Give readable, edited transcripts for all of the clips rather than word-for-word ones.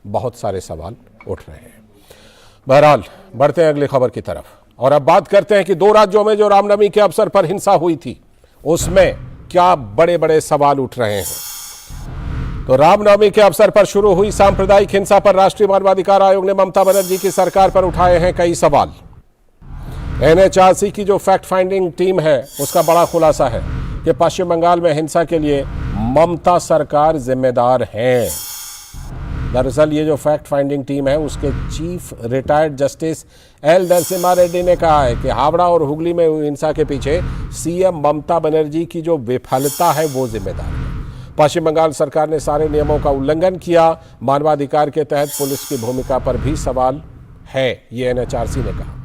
बहुत सारे सवाल उठ रहे हैं। बहरहाल बढ़ते हैं अगली खबर की तरफ और अब बात करते हैं कि 2 राज्यों में जो रामनवमी के अवसर पर हिंसा हुई थी उसमें क्या बड़े बड़े सवाल उठ रहे हैं। तो रामनवमी के अवसर पर शुरू हुई सांप्रदायिक हिंसा पर राष्ट्रीय मानवाधिकार आयोग ने ममता बनर्जी की सरकार पर उठाए हैं कई सवाल। एनएचआरसी की जो फैक्ट फाइंडिंग टीम है उसका बड़ा खुलासा है कि पश्चिम बंगाल में हिंसा के लिए ममता सरकार जिम्मेदार है। दरअसल ये जो फैक्ट फाइंडिंग टीम है उसके chief retired justice L Narasimha Reddy ने कहा है कि हावड़ा और हुगली में हुई हिंसा के पीछे सीएम ममता बनर्जी की जो विफलता है वो जिम्मेदार है। पश्चिम बंगाल सरकार ने सारे नियमों का उल्लंघन किया। मानवाधिकार के तहत पुलिस की भूमिका पर भी सवाल है, ये एनएचआरसी ने कहा।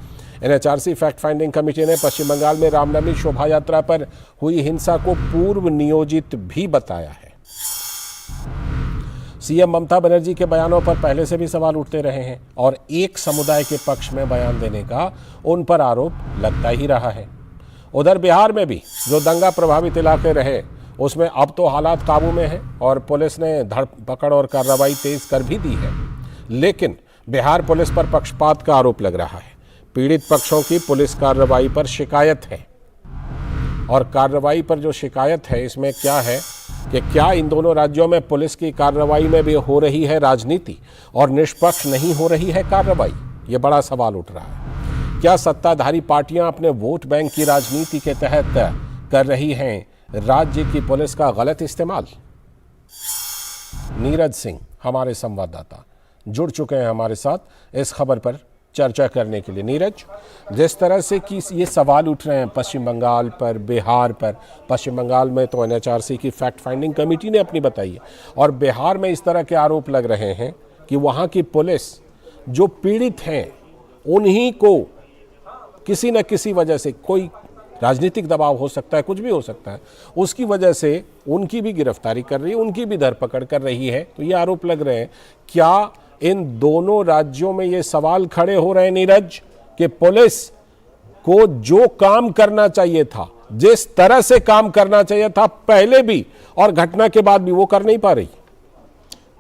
एनएचआरसी फैक्ट फाइंडिंग कमेटी ने पश्चिम बंगाल में रामनवमी शोभा यात्रा पर हुई हिंसा को पूर्व नियोजित भी बताया है। सीएम ममता बनर्जी के बयानों पर पहले से भी सवाल उठते रहे हैं और एक समुदाय के पक्ष में बयान देने का उन पर आरोप लगता ही रहा है। उधर बिहार में भी जो दंगा प्रभावित इलाके रहे उसमें अब तो हालात काबू में है और पुलिस ने धरपकड़ और कार्रवाई तेज कर भी दी है, लेकिन बिहार पुलिस पर पक्षपात का आरोप लग रहा है। पीड़ित पक्षों की पुलिस कार्रवाई पर शिकायत है और कार्रवाई पर जो शिकायत है इसमें क्या है कि क्या इन दोनों राज्यों में पुलिस की कार्रवाई में भी हो रही है राजनीति और निष्पक्ष नहीं हो रही है कार्रवाई, ये बड़ा सवाल उठ रहा है। क्या सत्ताधारी पार्टियां अपने वोट बैंक की राजनीति के तहत कर रही हैं राज्य की पुलिस का गलत इस्तेमाल? नीरज सिंह हमारे संवाददाता जुड़ चुके हैं हमारे साथ इस खबर पर चर्चा करने के लिए। नीरज, जिस तरह से कि ये सवाल उठ रहे हैं पश्चिम बंगाल पर, बिहार पर, पश्चिम बंगाल में तो एनएचआरसी की फैक्ट फाइंडिंग कमेटी ने अपनी बताई है और बिहार में इस तरह के आरोप लग रहे हैं कि वहाँ की पुलिस जो पीड़ित हैं उन्हीं को किसी न किसी वजह से, कोई राजनीतिक दबाव हो सकता है, कुछ भी हो सकता है, उसकी वजह से उनकी भी गिरफ्तारी कर रही है, उनकी भी धरपकड़ कर रही है। तो ये आरोप लग रहे हैं। क्या इन दोनों राज्यों में ये सवाल खड़े हो रहे हैं नीरज कि पुलिस को जो काम करना चाहिए था, जिस तरह से काम करना चाहिए था पहले भी और घटना के बाद भी, वो कर नहीं पा रही?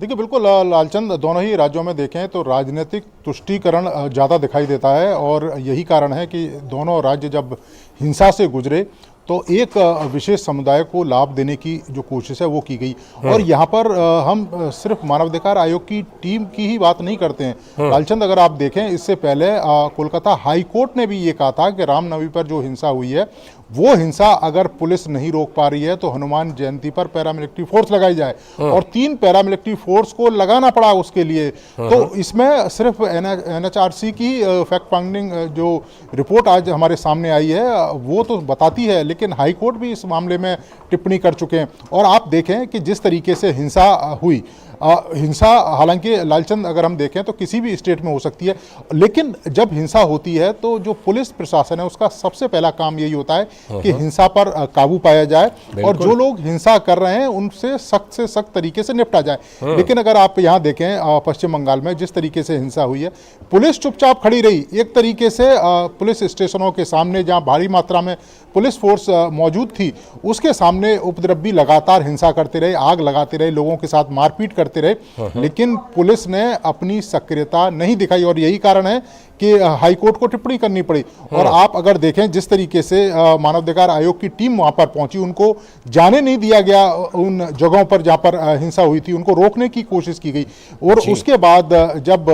देखिए, बिल्कुल लालचंद, दोनों ही राज्यों में देखें तो राजनीतिक तुष्टीकरण ज़्यादा दिखाई देता है और यही कारण है कि दोनों राज्य जब हिंसा से गुजरे तो एक विशेष समुदाय को लाभ देने की जो कोशिश है वो की गई। और यहाँ पर हम सिर्फ मानवाधिकार आयोग की टीम की ही बात नहीं करते हैं लालचंद। अगर आप देखें, इससे पहले कोलकाता हाई कोर्ट ने भी ये कहा था कि रामनवमी पर जो हिंसा हुई है वो हिंसा अगर पुलिस नहीं रोक पा रही है तो हनुमान जयंती पर पैरामिलिट्री फोर्स लगाई जाए और 3 पैरामिलिट्री फोर्स को लगाना पड़ा उसके लिए। तो इसमें सिर्फ एनएचआरसी की फैक्ट फाइंडिंग जो रिपोर्ट आज हमारे सामने आई है वो तो बताती है, लेकिन हाई कोर्ट भी इस मामले में टिप्पणी कर चुके हैं। और आप देखें कि जिस तरीके से हिंसा हुई, हिंसा हालांकि लालचंद अगर हम देखें तो किसी भी स्टेट में हो सकती है, लेकिन जब हिंसा होती है तो जो पुलिस प्रशासन है उसका सबसे पहला काम यही होता है कि हिंसा पर काबू पाया जाए और जो लोग हिंसा कर रहे हैं उनसे सख्त तरीके से निपटा जाए। लेकिन अगर आप यहाँ देखें पश्चिम बंगाल में जिस तरीके से हिंसा हुई है, पुलिस चुपचाप खड़ी रही। एक तरीके से पुलिस स्टेशनों के सामने जहाँ भारी मात्रा में पुलिस फोर्स मौजूद थी उसके सामने उपद्रवी लगातार हिंसा करते रहे, आग लगाते रहे, लोगों के साथ मारपीट करते रहे, लेकिन पुलिस ने अपनी सक्रियता नहीं दिखाई और यही कारण है कि हाईकोर्ट को टिप्पणी करनी पड़ी। और आप अगर देखें जिस तरीके से मानवाधिकार आयोग की टीम वहां पर पहुंची, उनको जाने नहीं दिया गया उन जगहों पर जहां पर हिंसा हुई थी, उनको रोकने की कोशिश की गई। और उसके बाद जब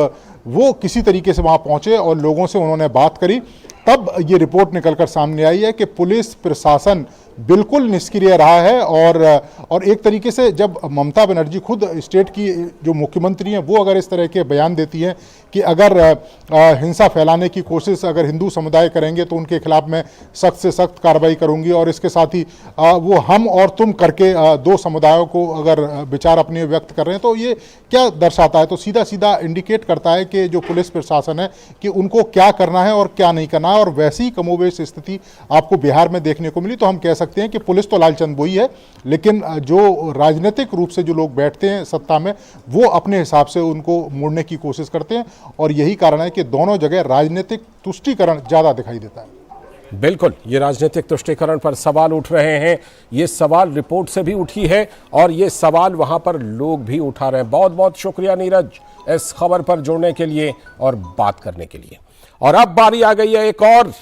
वो किसी तरीके से वहां पहुंचे और लोगों से उन्होंने बात करी, तब ये रिपोर्ट निकलकर सामने आई है कि पुलिस प्रशासन बिल्कुल निष्क्रिय रहा है। और एक तरीके से जब ममता बनर्जी खुद स्टेट की जो मुख्यमंत्री हैं वो अगर इस तरह के बयान देती हैं कि अगर हिंसा फैलाने की कोशिश अगर हिंदू समुदाय करेंगे तो उनके खिलाफ मैं सख्त से सख्त कार्रवाई करूंगी, और इसके साथ ही वो हम और तुम करके 2 समुदायों को अगर विचार अपने व्यक्त कर रहे हैं, तो ये क्या दर्शाता है? तो सीधा सीधा इंडिकेट करता है कि जो पुलिस प्रशासन है कि उनको क्या करना है और क्या नहीं करना है। और वैसी कमोबेश स्थिति आपको बिहार में देखने को मिली। तो हम कह सकते हैं कि पुलिस तो लालचंद वही है, लेकिन जो राजनीतिक रूप से जो लोग बैठते हैं सत्ता में वो अपने हिसाब से उनको मोड़ने की कोशिश करते हैं। और यही कारण है कि दोनों जगह राजनीतिक तुष्टीकरण ज्यादा दिखाई देता है। बिल्कुल, ये राजनीतिक तुष्टीकरण पर सवाल उठ रहे हैं। ये सवाल रिपोर्ट से भी उठी है और ये सवाल वहां पर लोग भी उठा रहे हैं। बहुत बहुत शुक्रिया नीरज इस खबर पर जुड़ने के लिए और बात करने के लिए। और अब बारी आ गई है एक और